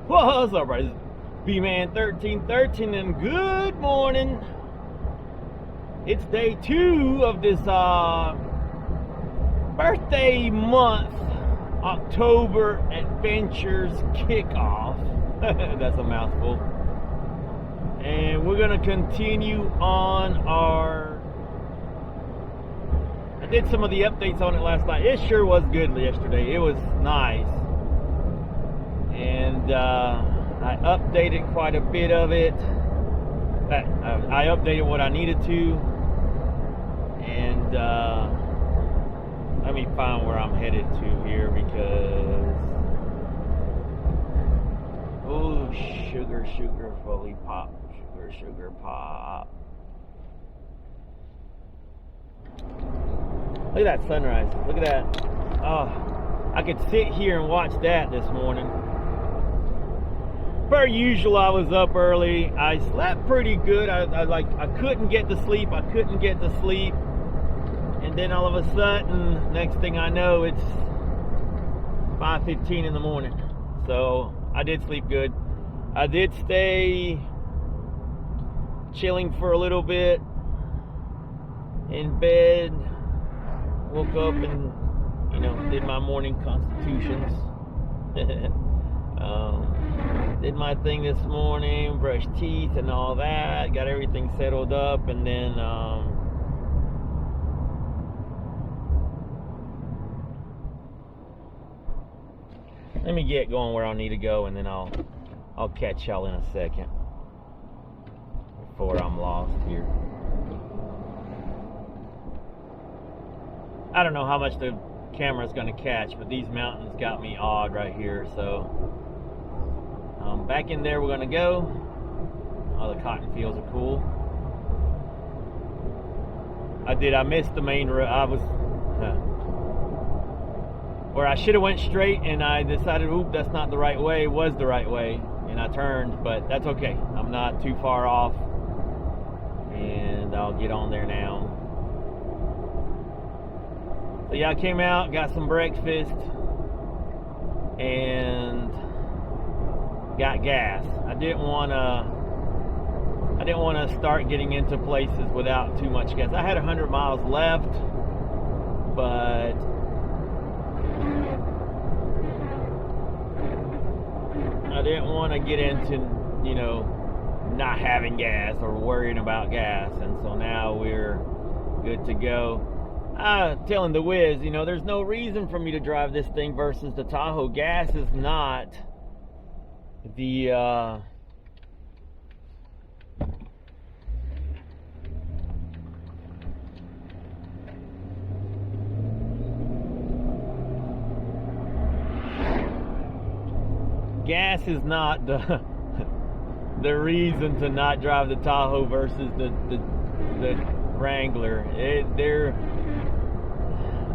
What's up, guys? Vman1313 and good morning. It's day 2 of this birthday month October adventures kickoff. That's a mouthful. And we're gonna continue on I did some of the updates on it last night. It sure was good yesterday. It was nice. And I updated quite a bit of it. I updated what I needed to. And let me find where I'm headed to here because sugar fully pop, sugar pop. Look at that sunrise. Look at that. Oh, I could sit here and watch that this morning. Per usual, I was up early. I slept pretty good. I couldn't get to sleep. And then all of a sudden, next thing I know, it's 5:15 in the morning. So I did sleep good. I did stay chilling for a little bit in bed. Woke up and, did my morning constitutions. Did my thing this morning, brushed teeth and all that, got everything settled up, and then let me get going where I need to go, and then I'll catch y'all in a second before I'm lost here. I don't know how much the camera's going to catch, but these mountains got me awed right here, so back in there we're going to go. Oh, the cotton fields are cool. I missed the main road. Where I should have went straight, and I decided, oop, that's not the right way. It was the right way, and I turned, but that's okay. I'm not too far off, and I'll get on there now. So yeah, I came out, got some breakfast, and got gas. I didn't want to start getting into places without too much gas. I had 100 miles left, but I didn't want to get into, not having gas or worrying about gas. And so now we're good to go. Telling the whiz, there's no reason for me to drive this thing versus the Tahoe. Gas is not the gas is not the reason to not drive the Tahoe versus the Wrangler.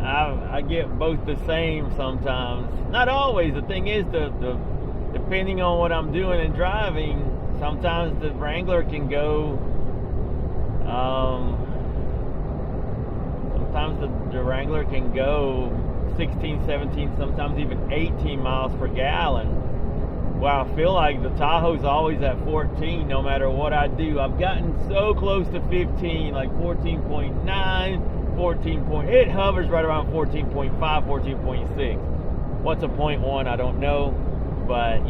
I get both the same sometimes. Not always. The thing is, depending on what I'm doing and driving, sometimes the Wrangler can go. Sometimes the Wrangler can go 16, 17, sometimes even 18 miles per gallon. Well, I feel like the Tahoe's always at 14 no matter what I do. I've gotten so close to 15, like 14.9, 14 point. It hovers right around 14.5, 14.6. What's a 0.1? I don't know, but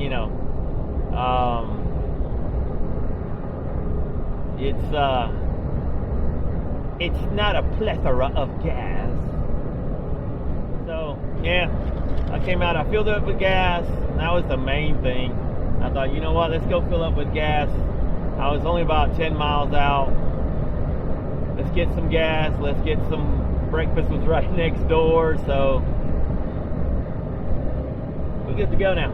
it's not a plethora of gas. So yeah, I came out, I filled it up with gas. That was the main thing. I thought, you know what, let's go fill up with gas. I was only about 10 miles out. Let's get some gas, let's get some. Breakfast was right next door, so we're good to go now.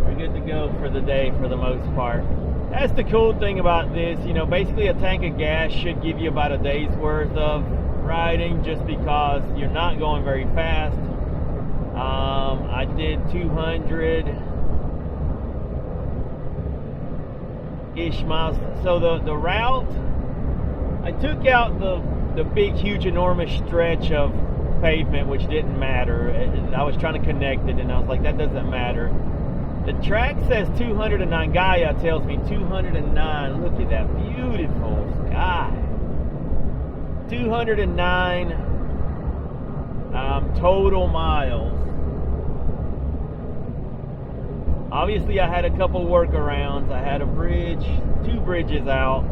We're good to go for the day for the most part. That's the cool thing about this. Basically a tank of gas should give you about a day's worth of riding, just because you're not going very fast. I did 200-ish miles. So the route, I took out the big, huge, enormous stretch of pavement, which didn't matter. I was trying to connect it, and I was like, that doesn't matter. The track says 209. Gaia tells me 209. Look at that beautiful sky. 209 total miles. Obviously, I had a couple workarounds. I had a bridge, 2 bridges out.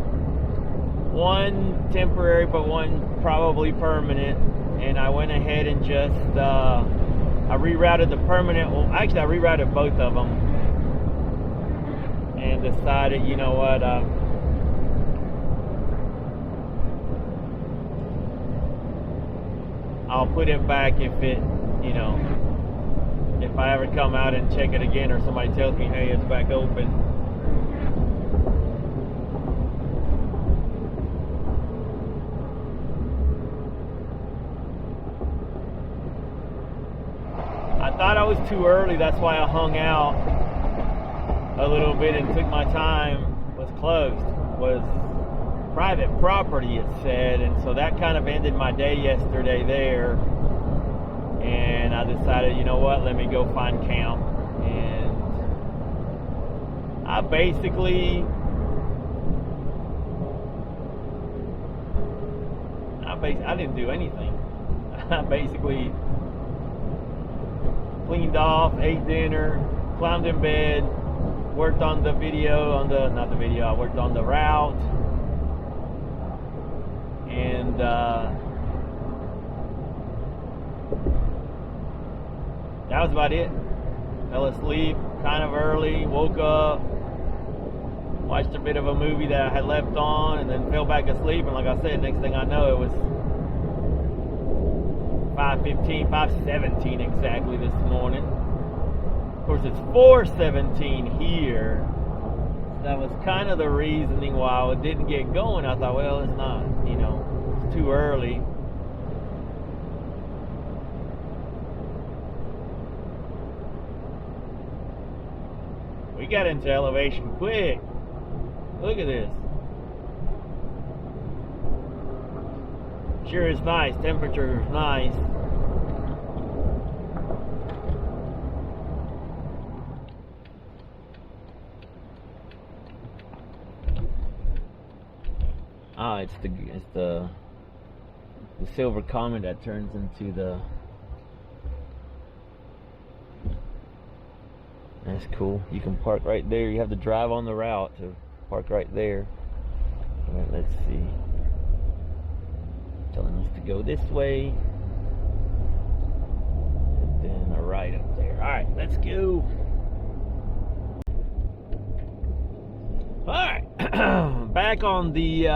One temporary, but one probably permanent. And I went ahead and just, I rerouted the permanent. Well, actually, I rerouted both of them. And decided, you know what, I'll put it back if it, you know, if I ever come out and check it again or somebody tells me, hey, it's back open. I thought I was too early, that's why I hung out a little bit and took my time. Was closed, was private property, it said, and so that kind of ended my day yesterday there. And I decided, you know what, let me go find camp. And I basically I didn't do anything. I basically cleaned off, ate dinner, climbed in bed, worked on the video, I worked on the route. And that was about it. Fell asleep kind of early, woke up, watched a bit of a movie that I had left on, and then fell back asleep. And like I said, next thing I know, it was 5:15, 5:17 exactly this morning. Of course, it's 4:17 here. That was kind of the reasoning why I didn't get going. I thought, well, it's not, you know, it's too early. We got into elevation quick. Look at this. Sure is nice. Temperature is nice. Ah, it's the silver comet that turns into the. That's cool. You can park right there. You have to drive on the route to park right there. All right, let's see. Telling us to go this way. And then a right up there. All right, let's go. All right, back on the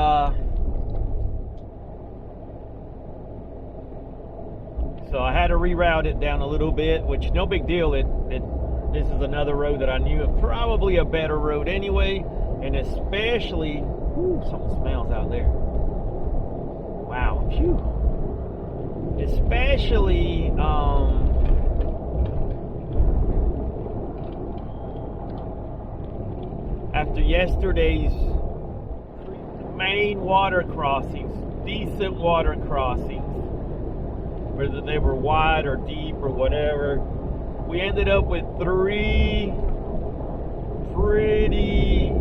so I had to reroute it down a little bit, which no big deal. This is another road that I knew of, probably a better road anyway, and especially, ooh, something smells out there. Wow, phew. Especially, after yesterday's main water crossings, decent water crossings, whether they were wide or deep or whatever, we ended up with 3 pretty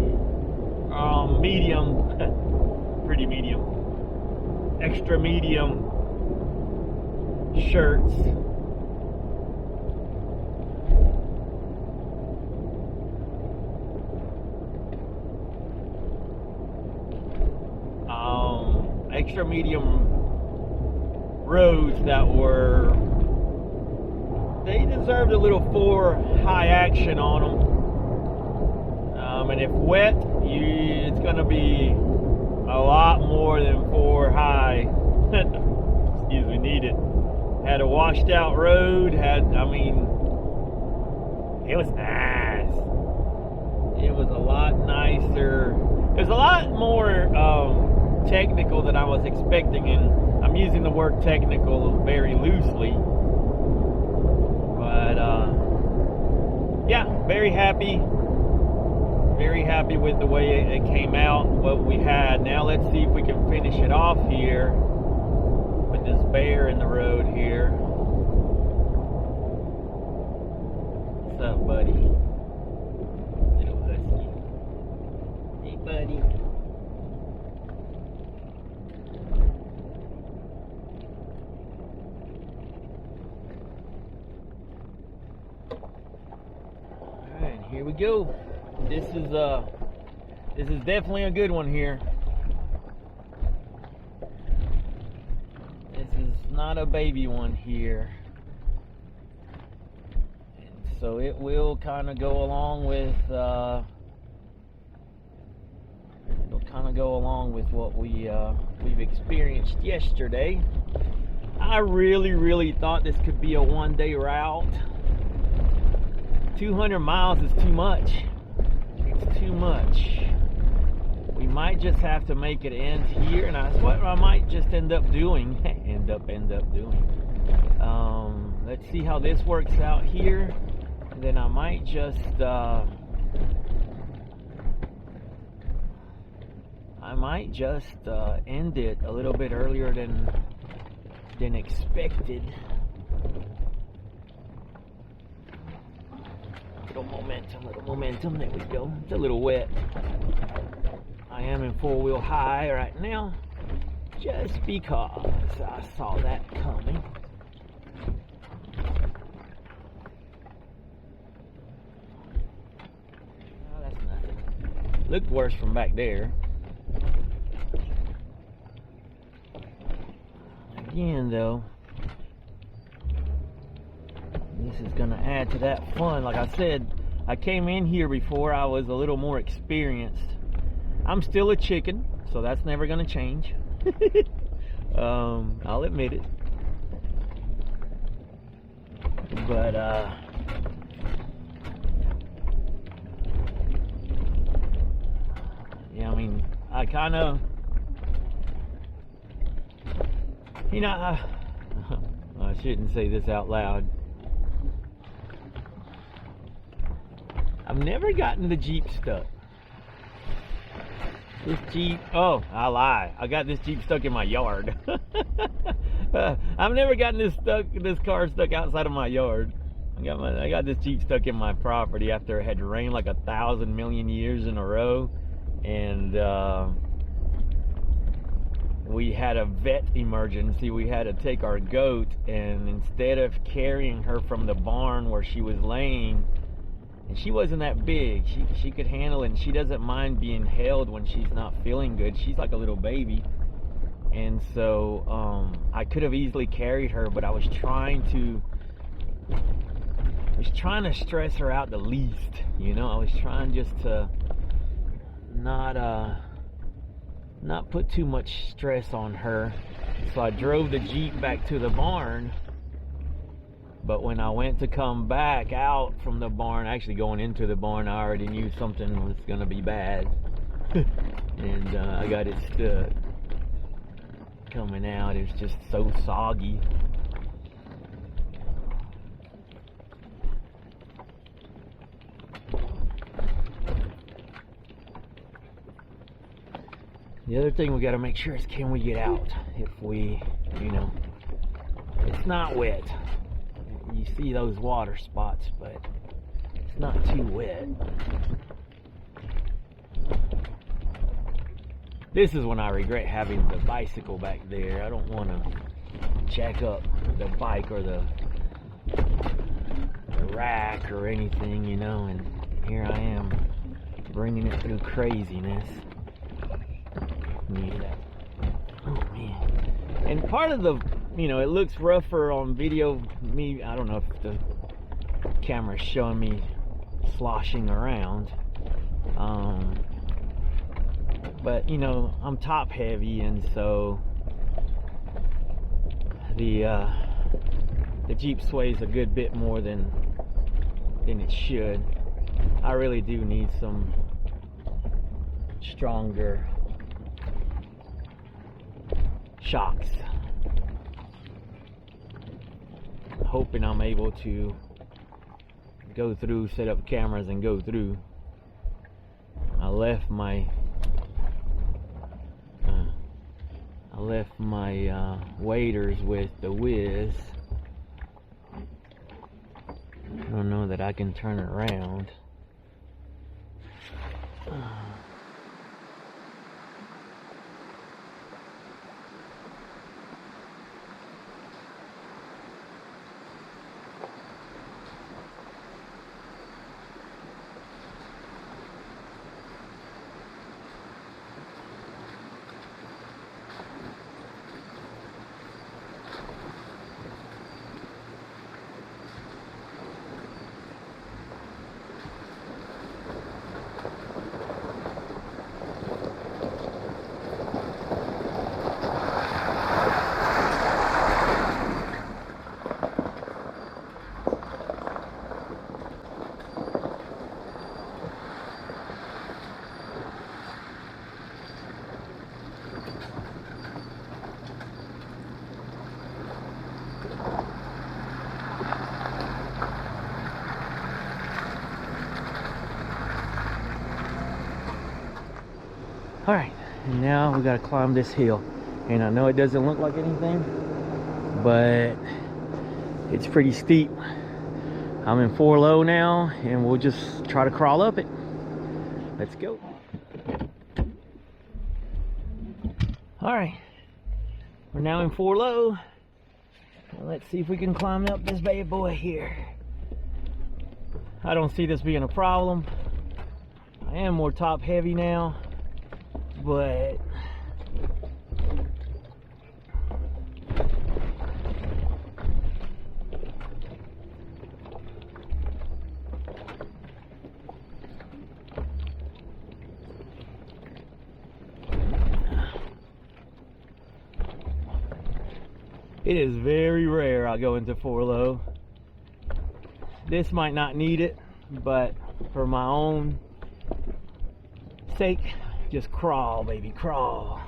medium, pretty medium, extra medium shirts. Extra medium roads that were, they deserved a little 4 high action on them. And if wet, it's going to be a lot more than 4 high. Excuse me, needed. Had a washed out road, it was nice. It was a lot nicer. It was a lot more technical than I was expecting, and I'm using the word technical very loosely. But yeah, very happy with the way it came out, what we had. Now let's see if we can finish it off here with this bear in the road here. What's up, buddy? buddy. Alright, here we go. This is definitely a good one here. This is not a baby one here. And so it will kind of go along with what we've experienced yesterday. I really thought this could be a one-day route. 200 miles is too much. It's too much. We might just have to make it end here, and that's what I might just end up doing. end up doing. Let's see how this works out here, and then I might just end it a little bit earlier than expected. Little momentum, there we go. It's a little wet. I am in four-wheel high right now, just because I saw that coming. Oh, that's nothing. Looked worse from back there. Again, though, this is gonna add to that fun. Like I said, I came in here before I was a little more experienced. I'm still a chicken, so that's never gonna change. I'll admit it. But yeah, I mean, I kind of, you know, I shouldn't say this out loud. I've never gotten the Jeep stuck. This Jeep, oh, I lie. I got this Jeep stuck in my yard. I've never gotten this car stuck outside of my yard. I got this Jeep stuck in my property after it had rained like 1,000 million years in a row, and we had a vet emergency. We had to take our goat, and instead of carrying her from the barn where she was laying, and she wasn't that big, she could handle it, and she doesn't mind being held when she's not feeling good. She's like a little baby. And so I could have easily carried her, but I was trying to stress her out the least, you know. I was trying just to not put too much stress on her. So I drove the Jeep back to the barn. But when I went to come back out from the barn, actually going into the barn, I already knew something was going to be bad. And I got it stuck. Coming out, it was just so soggy. The other thing we got to make sure is, can we get out if we, you know, it's not wet. You see those water spots, but it's not too wet. This is when I regret having the bicycle back there. I don't want to jack up the bike or the rack or anything, you know, and here I am bringing it through craziness. Yeah. Oh man. And part of the, you know, it looks rougher on video. I don't know if the camera's showing me sloshing around. But you know, I'm top heavy, and so the Jeep sways a good bit more than it should. I really do need some stronger shocks. Hoping I'm able to go through, set up cameras and go through. I left my waders with the Wiz. I don't know that I can turn it around. All right, and now we got to climb this hill. And I know it doesn't look like anything, but it's pretty steep. I'm in 4 low now, and we'll just try to crawl up it. Let's go. All right, we're now in 4 low. Now let's see if we can climb up this bad boy here. I don't see this being a problem. I am more top heavy now, but it is very rare I go into 4 low. This might not need it, but for my own sake, just crawl, baby, crawl.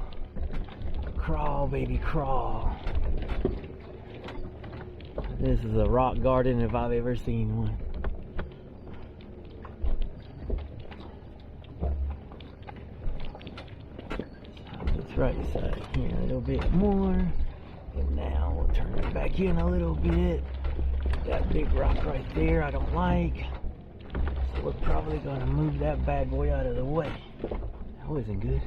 Crawl, baby, crawl. This is a rock garden if I've ever seen one. This right side here a little bit more. And now we'll turn it back in a little bit. That big rock right there I don't like. So we're probably gonna move that bad boy out of the way. That wasn't good.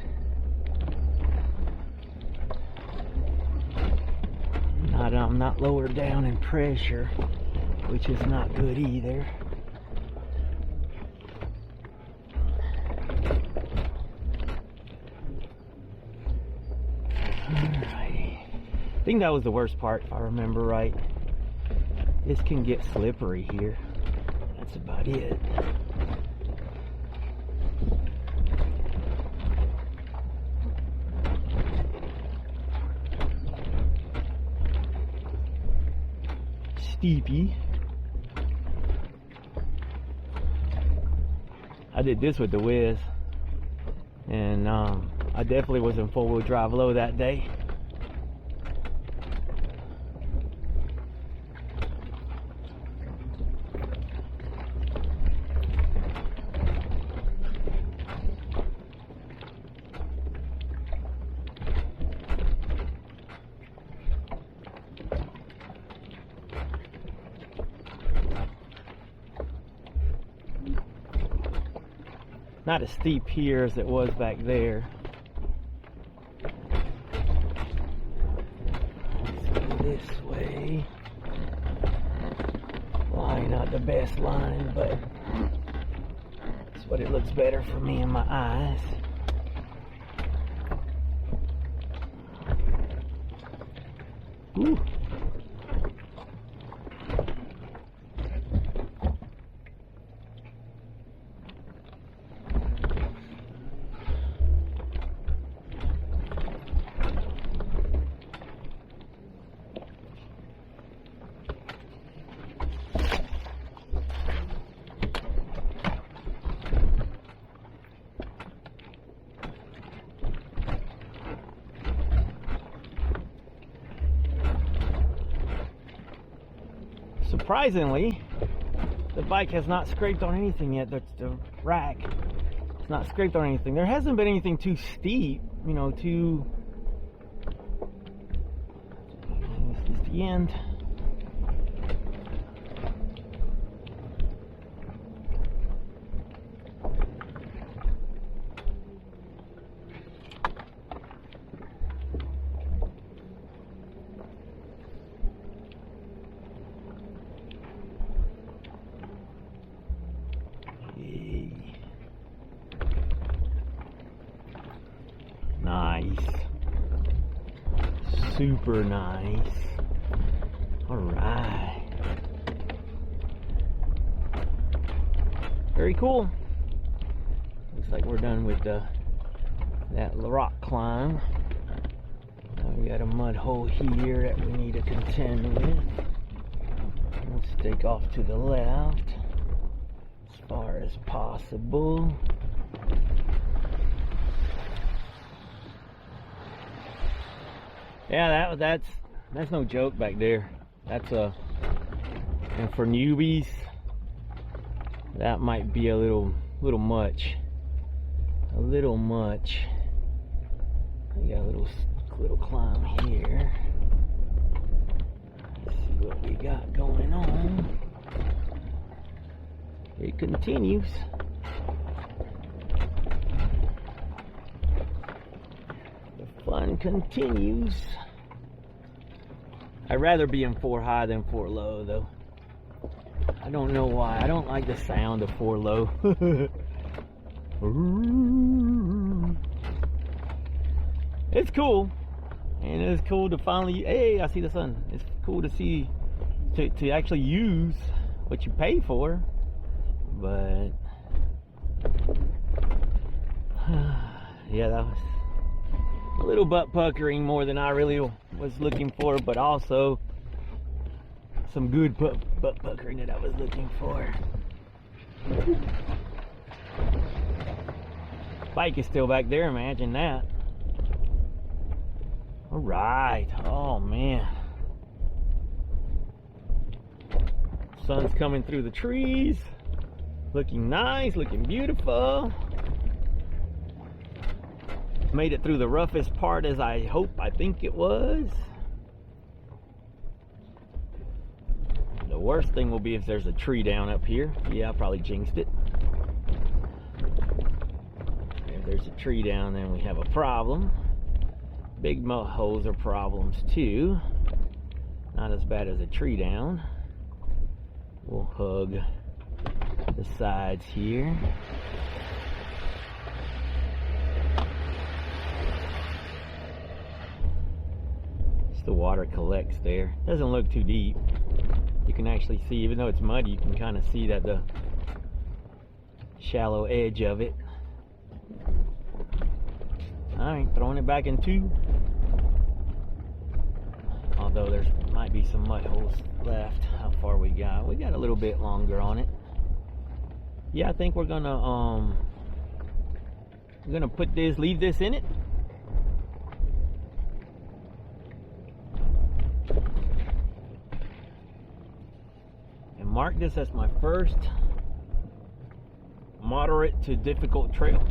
I'm not lower down in pressure, which is not good either. Alrighty. I think that was the worst part, if I remember right. This can get slippery here. That's about it. Steepy. I did this with the Wiz, and I definitely was in 4-wheel drive low that day. Not as steep here as it was back there. Let's go this way. Line not the best line, but it's what it looks better for me in my eyes. Ooh. Surprisingly, the bike has not scraped on anything yet. The rack has not scraped on anything. There hasn't been anything too steep, you know, too... This is the end. Nice. Super nice. Alright. Very cool. Looks like we're done with that rock climb. Now we got a mud hole here that we need to contend with. Let's take off to the left as far as possible. Yeah, that's no joke back there. That's and for newbies, that might be a little much. A little much. We got a little climb here. Let's see what we got going on. It continues. The fun continues. I'd rather be in 4 high than 4 low though. I don't know why. I don't like the sound of 4 low. It's cool. And it's cool to finally, hey, I see the sun. It's cool to see, to actually use what you pay for. But yeah, that was a little butt puckering more than I really was looking for, but also some good butt puckering that I was looking for. Bike is still back there, imagine that. All right, oh man. Sun's coming through the trees. Looking nice, looking beautiful. Made it through the roughest part as I think it was. The worst thing will be if there's a tree down up here. Yeah, I probably jinxed it. If there's a tree down, then we have a problem. Big mud holes are problems too. Not as bad as a tree down. We'll hug the sides here. The water collects there. Doesn't look too deep. You can actually see, even though it's muddy, you can kind of see that the shallow edge of it. Alright, throwing it back in 2. Although there might be some mud holes left. How far we got? We got a little bit longer on it. Yeah, I think we're gonna put this, leave this in it. Mark this as my first moderate to difficult trail.